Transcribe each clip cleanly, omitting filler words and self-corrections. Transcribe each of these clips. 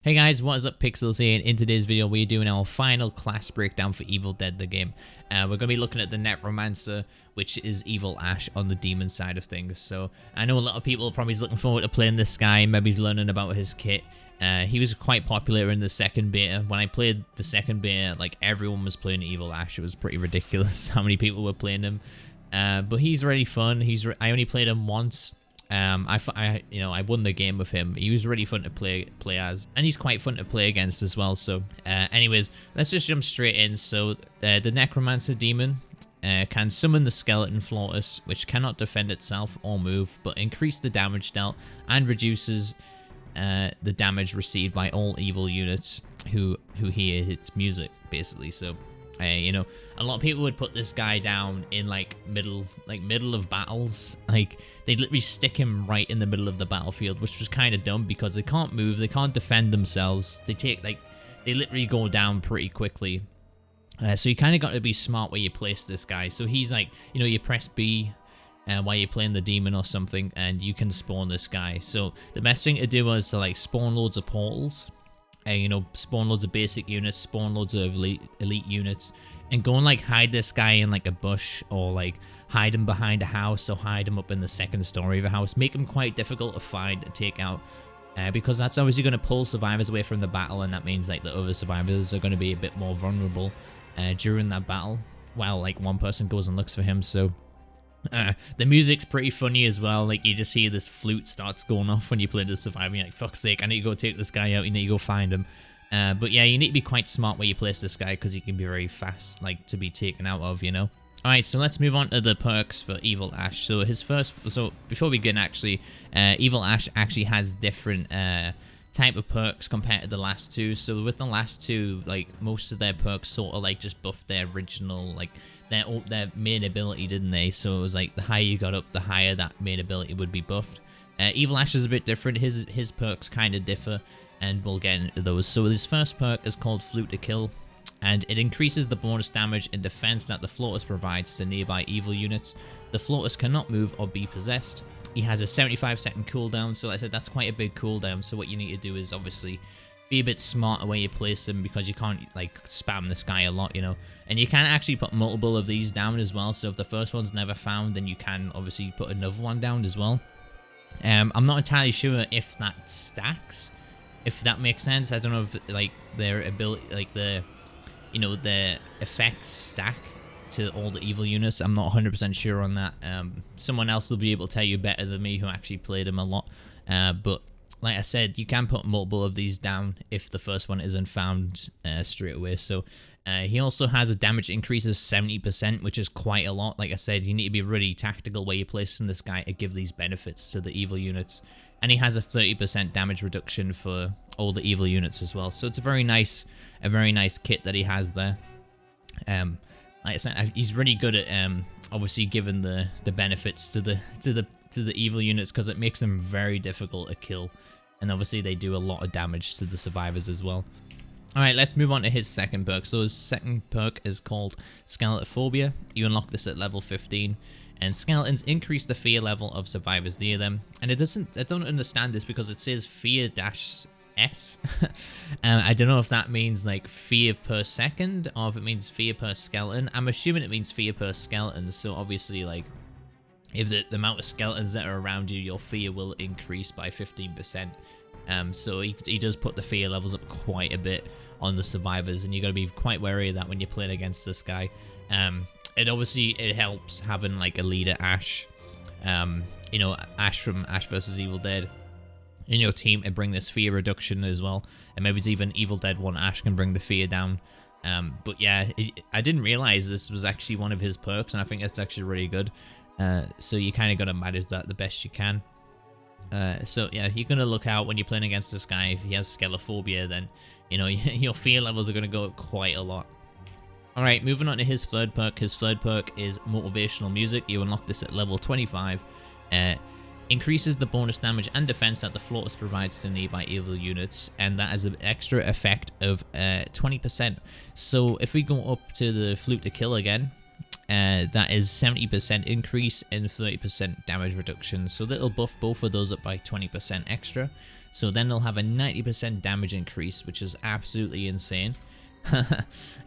Hey guys, what is up? Pixels here, and in today's video we're doing our final class breakdown for Evil Dead the game. We're going to be looking at the Necromancer, which is Evil Ash on the demon side of things. So I know a lot of people are probably looking forward to playing this guy, maybe he's learning about his kit. He was quite popular in the second beta. When I played the second beta, like everyone was playing Evil Ash. It was pretty ridiculous how many people were playing him. But he's really fun. I only played him once. I won the game with him. He was really fun to play as, and he's quite fun to play against as well. So, anyways, let's just jump straight in. So, the Necromancer demon can summon the Skeleton Flautus, which cannot defend itself or move, but increase the damage dealt and reduces the damage received by all evil units who hear its music, basically. So, a lot of people would put this guy down in middle of battles. Like they'd literally stick him right in the middle of the battlefield, which was kind of dumb because they can't move, they can't defend themselves. They literally go down pretty quickly. So you kind of got to be smart where you place this guy. So he's like, you press B while you're playing the demon or something, and you can spawn this guy. So the best thing to do is to spawn loads of portals. Spawn loads of basic units, spawn loads of elite units, and go and hide this guy in a bush, or hide him behind a house, or hide him up in the second story of a house. Make him quite difficult to find and take out, because that's obviously going to pull survivors away from the battle, and that means the other survivors are going to be a bit more vulnerable during that battle, while one person goes and looks for him. So the music's pretty funny as well. You just hear this flute starts going off when you play the survivor. You're like, fuck's sake, I need to go take this guy out. You need to go find him. But yeah, you need to be quite smart where you place this guy, because he can be very fast, to be taken out of, Alright, so let's move on to the perks for Evil Ash. So before we begin, actually, Evil Ash actually has different type of perks compared to the last two. So with the last two, most of their perks sort of just buffed their original, their main ability, didn't they? So it was the higher you got up, the higher that main ability would be buffed. Evil Ash is a bit different. His perks kind of differ, and we'll get into those. So his first perk is called Flute To Kill, and it increases the bonus damage and defense that the Flautus provides to nearby evil units. The Flautus cannot move or be possessed. He has a 75-second cooldown, so like I said, that's quite a big cooldown. So what you need to do is obviously be a bit smarter where you place him, because you can't spam this guy a lot, And you can actually put multiple of these down as well. So if the first one's never found, then you can obviously put another one down as well. I'm not entirely sure if that stacks, if that makes sense. I don't know if their ability, their effects stack to all the evil units. I'm not 100% sure on that. Someone else will be able to tell you better than me, who actually played him a lot. But like I said, you can put multiple of these down if the first one isn't found straight away. So he also has a damage increase of 70%, which is quite a lot. Like I said, you need to be really tactical where you're placing this guy to give these benefits to the evil units. And he has a 30% damage reduction for all the evil units as well. So it's a very nice kit that he has there. Like I said, he's really good at obviously giving the benefits to the evil units, because it makes them very difficult to kill, and obviously they do a lot of damage to the survivors as well. Alright, let's move on to his second perk. So his second perk is called Scala Phobia. You unlock this at level 15, and skeletons increase the fear level of survivors near them. And I don't understand this, because it says fear-S. I don't know if that means fear per second, or if it means fear per skeleton. I'm assuming it means fear per skeleton. So obviously, if the amount of skeletons that are around you, your fear will increase by 15%. So he does put the fear levels up quite a bit on the survivors, and you got to be quite wary of that when you're playing against this guy. It helps having a leader Ash, Ash from Ash vs Evil Dead in your team, and bring this fear reduction as well. And maybe it's even Evil Dead 1 Ash can bring the fear down. But yeah, I didn't realize this was actually one of his perks, and I think it's actually really good. So you kind of got to manage that the best you can. So yeah, you're going to look out when you're playing against this guy. If he has Scala Phobia, then your fear levels are going to go up quite a lot. Alright, moving on to his third perk. His third perk is Motivational Music. You unlock this at level 25. Increases the bonus damage and defense that the Flautus provides to nearby evil units, and that has an extra effect of 20%. So if we go up to the Flute To Kill again, that is 70% increase and 30% damage reduction. So that'll buff both of those up by 20% extra. So then they'll have a 90% damage increase, which is absolutely insane.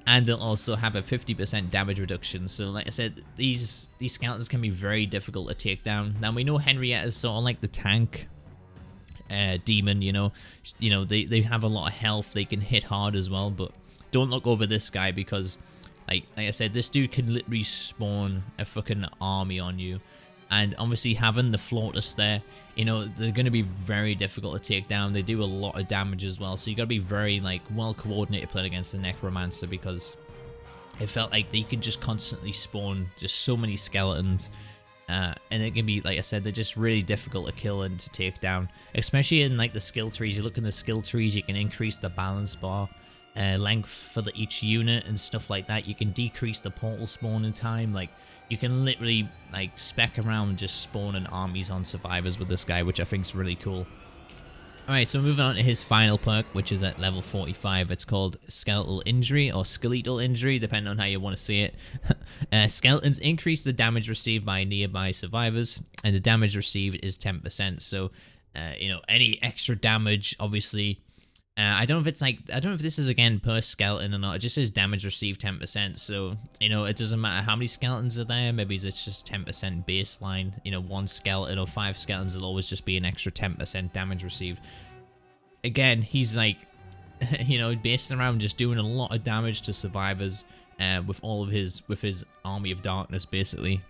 And they'll also have a 50% damage reduction. So like I said, these skeletons can be very difficult to take down. Now we know Henrietta is sort of like the tank demon, you know, they have a lot of health, they can hit hard as well, but don't look over this guy because like I said, this dude can literally spawn a fucking army on you. And obviously having the Flautus there, you know, they're going to be very difficult to take down. They do a lot of damage as well. So you got to be very like well coordinated playing against the Necromancer, because it felt like they could just constantly spawn just so many skeletons. And it can be, like I said, they're just really difficult to kill and to take down. Especially in like the skill trees. You look in the skill trees, you can increase the balance bar length for each unit and stuff like that. You can decrease the portal spawning time. Like, you can literally like spec around just spawning armies on survivors with this guy, which I think is really cool. Alright, so moving on to his final perk, which is at level 45. It's called Skeletal Injury, or Skeletal Injury, depending on how you want to say it. Skeletons increase the damage received by nearby survivors, and the damage received is 10%. So, you know, any extra damage, obviously, I don't know if it's like, I don't know if this is again per skeleton or not. It just says damage received 10%. So, you know, it doesn't matter how many skeletons are there. Maybe it's just 10% baseline. You know, 1 skeleton or 5 skeletons will always just be an extra 10% damage received. Again, he's like, you know, based around just doing a lot of damage to survivors with all of his, army of darkness, basically.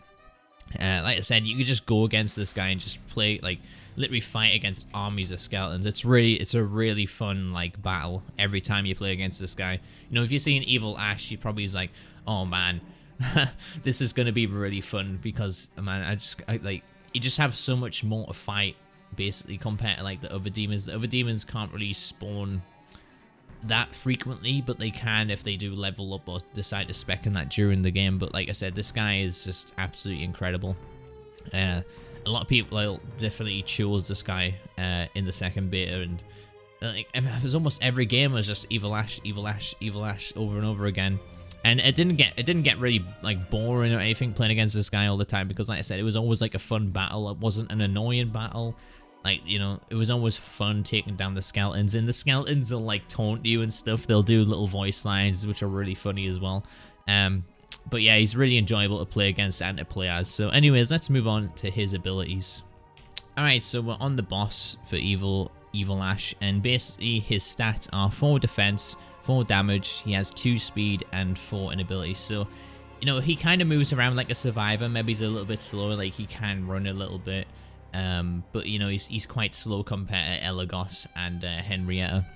Like I said, you could just go against this guy and just play, like, literally fight against armies of skeletons. It's a really fun, like, battle every time you play against this guy. You know, if you see an evil Ash, you probably is like, oh man, this is gonna be really fun, because, man, like, you just have so much more to fight, basically, compared to, like, the other demons. The other demons can't really spawn that frequently, but they can if they do level up or decide to spec in that during the game. But like I said, this guy is just absolutely incredible. A lot of people definitely chose this guy in the second beta, and like it was almost every game was just evil Ash, evil Ash, evil Ash over and over again. And it didn't get really like boring or anything playing against this guy all the time, because like I said, it was always like a fun battle. It wasn't an annoying battle. Like, you know, it was always fun taking down the skeletons, and the skeletons will like taunt you and stuff. They'll do little voice lines, which are really funny as well. But yeah, he's really enjoyable to play against and to play as. So anyways, let's move on to his abilities. Alright, so we're on the boss for Evil Ash, and basically his stats are 4 defense, 4 damage, he has 2 speed and 4 in ability. So, you know, he kind of moves around like a survivor. Maybe he's a little bit slower, like he can run a little bit. But you know, he's quite slow compared to Elagos and Henrietta.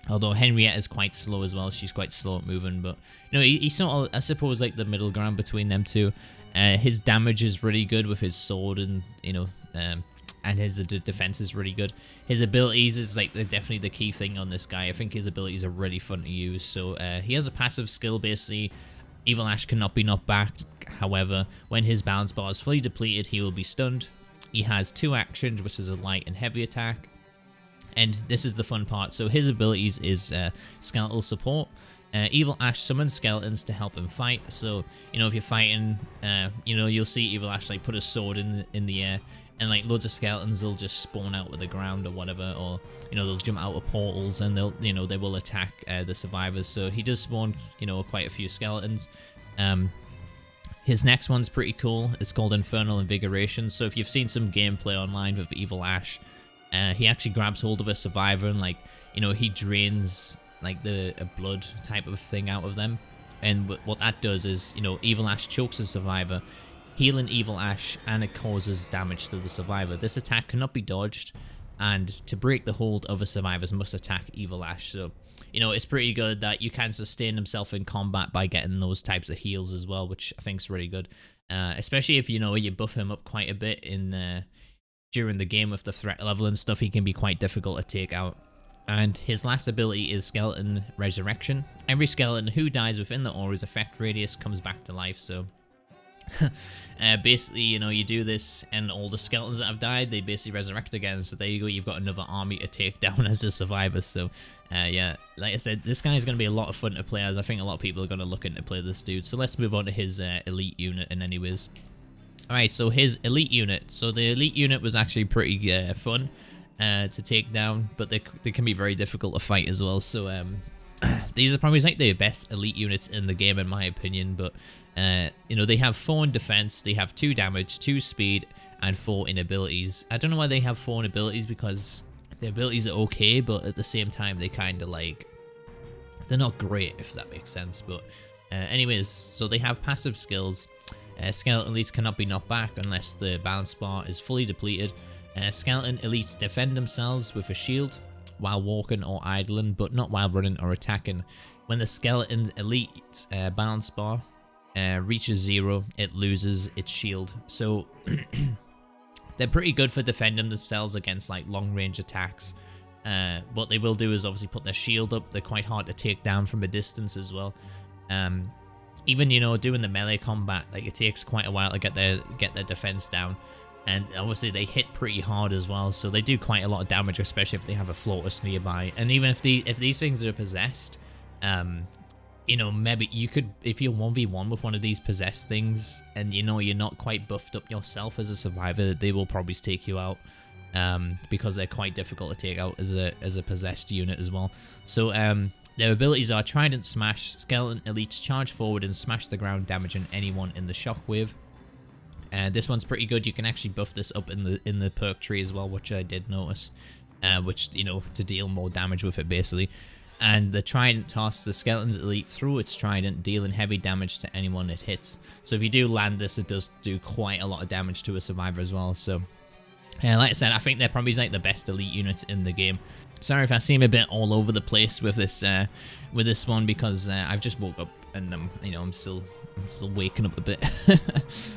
Although Henrietta is quite slow as well. She's quite slow at moving, but you know, he's sort of, I suppose, like the middle ground between them two. His damage is really good with his sword, and you know, and his defense is really good. His abilities is like definitely the key thing on this guy. I think his abilities are really fun to use. So he has a passive skill, basically. Evil Ash cannot be knocked back. However, when his balance bar is fully depleted, he will be stunned. He has 2 actions, which is a light and heavy attack. And this is the fun part. So his abilities is skeletal support. Evil Ash summons skeletons to help him fight. So, you know, if you're fighting, you know, you'll see Evil Ash like put a sword in the air, and like loads of skeletons will just spawn out of the ground or whatever, or you know, they'll jump out of portals and they'll, you know, they will attack the survivors. So he does spawn, you know, quite a few skeletons. His next one's pretty cool. It's called Infernal Invigoration. So if you've seen some gameplay online with Evil Ash, he actually grabs hold of a survivor and, like, you know, he drains like a blood type of thing out of them. And what that does is, you know, Evil Ash chokes a survivor, healing Evil Ash, and it causes damage to the survivor. This attack cannot be dodged, and to break the hold, other survivors must attack Evil Ash. So, you know, it's pretty good that you can sustain himself in combat by getting those types of heals as well, which I think is really good. Especially if, you know, you buff him up quite a bit in during the game with the threat level and stuff, he can be quite difficult to take out. And his last ability is Skeleton Resurrection. Every skeleton who dies within the aura's effect radius comes back to life. So basically, you know, you do this and all the skeletons that have died, they basically resurrect again. So there you go, you've got another army to take down as the survivors. So yeah, like I said, this guy is going to be a lot of fun to play as. I think a lot of people are going to look into play this dude. So let's move on to his elite unit in anyways. Alright, so his elite unit. So the elite unit was actually pretty fun. to take down, but they can be very difficult to fight as well. So these are probably like the best elite units in the game in my opinion. But you know, they have 4 in defense, they have 2 damage, 2 speed, and 4 in abilities. I don't know why they have 4 in abilities, because the abilities are okay, but at the same time they kind of like, they're not great, if that makes sense. But anyways, so they have passive skills. Skeleton elites cannot be knocked back unless the balance bar is fully depleted. Skeleton elites defend themselves with a shield while walking or idling, but not while running or attacking. When the skeleton elite balance bar reaches 0, it loses its shield. So they're pretty good for defending themselves against like long range attacks. What they will do is obviously put their shield up. They're quite hard to take down from a distance as well. Even, you know, doing the melee combat, like it takes quite a while to get their defense down. And obviously they hit pretty hard as well, so they do quite a lot of damage, especially if they have a Floatus nearby. And even if these things are possessed, you know, maybe you could, if you're 1v1 with one of these possessed things, and you know you're not quite buffed up yourself as a survivor, they will probably take you out, because they're quite difficult to take out as a possessed unit as well. So their abilities are Trident Smash, Skeleton Elites charge forward and smash the ground, damaging anyone in the shockwave. This one's pretty good. You can actually buff this up in the perk tree as well, which I did notice, which, you know, to deal more damage with it basically. And the Trident toss, the Skeleton's elite through its trident, dealing heavy damage to anyone it hits. So if you do land this, it does do quite a lot of damage to a survivor as well. So like I said, I think they're probably like the best elite units in the game. Sorry if I seem a bit all over the place with this one, because I've just woke up and you know, I'm still waking up a bit.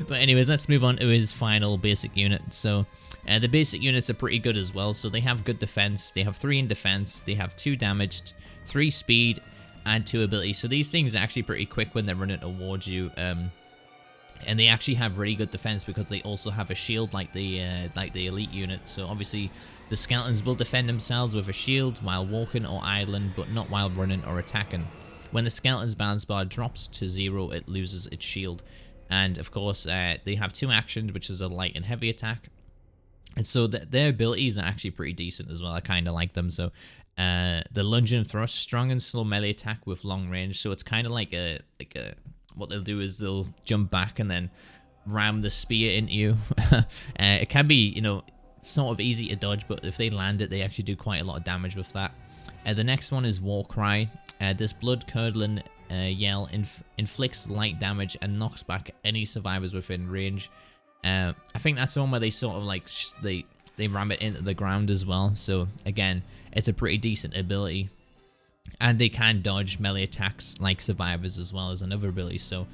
But anyways, let's move on to his final basic unit. So the basic units are pretty good as well. So they have good defense, they have 3 in defense, they have 2 damaged, 3 speed, and 2 ability. So these things are actually pretty quick when they're running towards you. And they actually have really good defense because they also have a shield like the elite unit. So obviously the skeletons will defend themselves with a shield while walking or idling, but not while running or attacking. When the skeleton's balance bar drops to 0, it loses its shield. And of course, they have 2 actions, which is a light and heavy attack. And so their abilities are actually pretty decent as well. I kind of like them. So the lunge and thrust, strong and slow melee attack with long range. So it's kind of like a what they'll do is they'll jump back and then ram the spear into you. It can be, you know, sort of easy to dodge, but if they land it, they actually do quite a lot of damage with that. The next one is War Cry. This blood-curdling yell inflicts light damage and knocks back any survivors within range. I think that's the one where they sort of like they ram it into the ground as well. So again, it's a pretty decent ability. And they can dodge melee attacks like survivors as well as another ability. So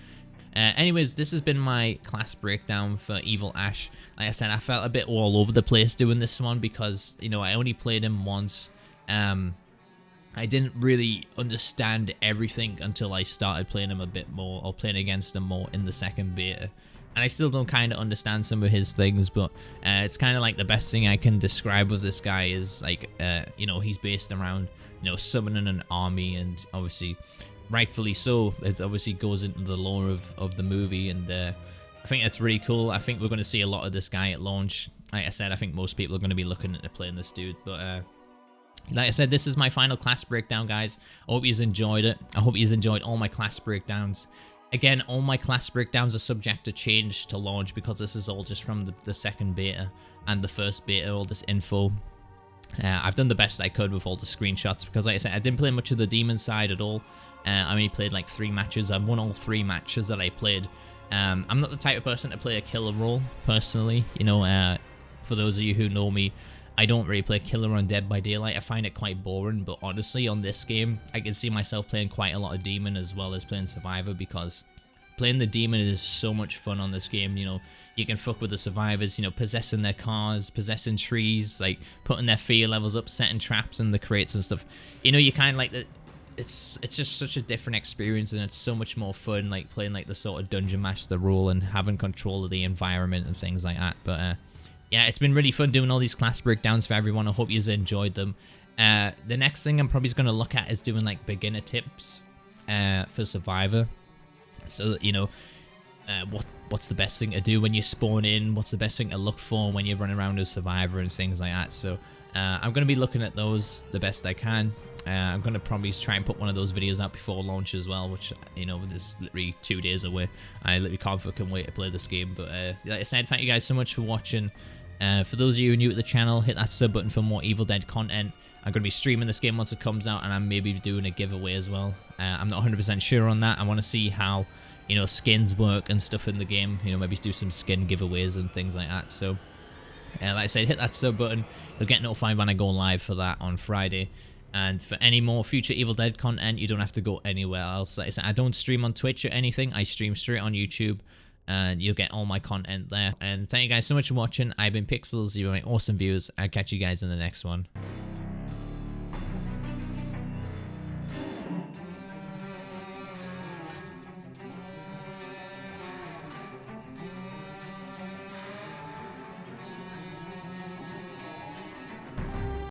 anyways, this has been my class breakdown for Evil Ash. Like I said, I felt a bit all over the place doing this one because, you know, I only played him once. I didn't really understand everything until I started playing him a bit more, or playing against him more in the second beta. And I still don't kind of understand some of his things, but it's kind of like the best thing I can describe with this guy is like, you know, he's based around, you know, summoning an army, and obviously, rightfully so, it obviously goes into the lore of the movie, and I think that's really cool. I think we're going to see a lot of this guy at launch. Like I said, I think most people are going to be looking at playing this dude, but like I said, this is my final class breakdown, guys. I hope you enjoyed it. I hope you enjoyed all my class breakdowns. Again, all my class breakdowns are subject to change to launch because this is all just from the second beta and the first beta, all this info. I've done the best I could with all the screenshots because, like I said, I didn't play much of the demon side at all. I only played like 3 matches. I won all 3 matches that I played. I'm not the type of person to play a killer role, personally. You know, for those of you who know me, I don't really play killer on Dead by Daylight. I find it quite boring, but honestly, on this game, I can see myself playing quite a lot of demon as well as playing survivor, because playing the demon is so much fun on this game. You know, you can fuck with the survivors, you know, possessing their cars, possessing trees, like putting their fear levels up, setting traps in the crates and stuff. You know, you kind of like the, it's just such a different experience, and it's so much more fun, like playing like the sort of dungeon master role and having control of the environment and things like that. But yeah, it's been really fun doing all these class breakdowns for everyone. I hope you enjoyed them. The next thing I'm probably going to look at is doing like beginner tips for survivor. So that, you know, what's the best thing to do when you spawn in, what's the best thing to look for when you're running around as survivor and things like that. So I'm going to be looking at those the best I can. I'm going to probably try and put one of those videos out before launch as well, which, you know, is literally 2 days away. I literally can't fucking wait to play this game. But like I said, thank you guys so much for watching. For those of you who are new to the channel, hit that sub button for more Evil Dead content. I'm going to be streaming this game once it comes out, and I'm maybe doing a giveaway as well. I'm not 100% sure on that. I want to see how, you know, skins work and stuff in the game. You know, maybe do some skin giveaways and things like that. So, like I said, hit that sub button. You'll get notified when I go live for that on Friday. And for any more future Evil Dead content, you don't have to go anywhere else. Like I said, I don't stream on Twitch or anything. I stream straight on YouTube, and you'll get all my content there. And thank you guys so much for watching. I've been Pixels. You're my awesome viewers. I'll catch you guys in the next one.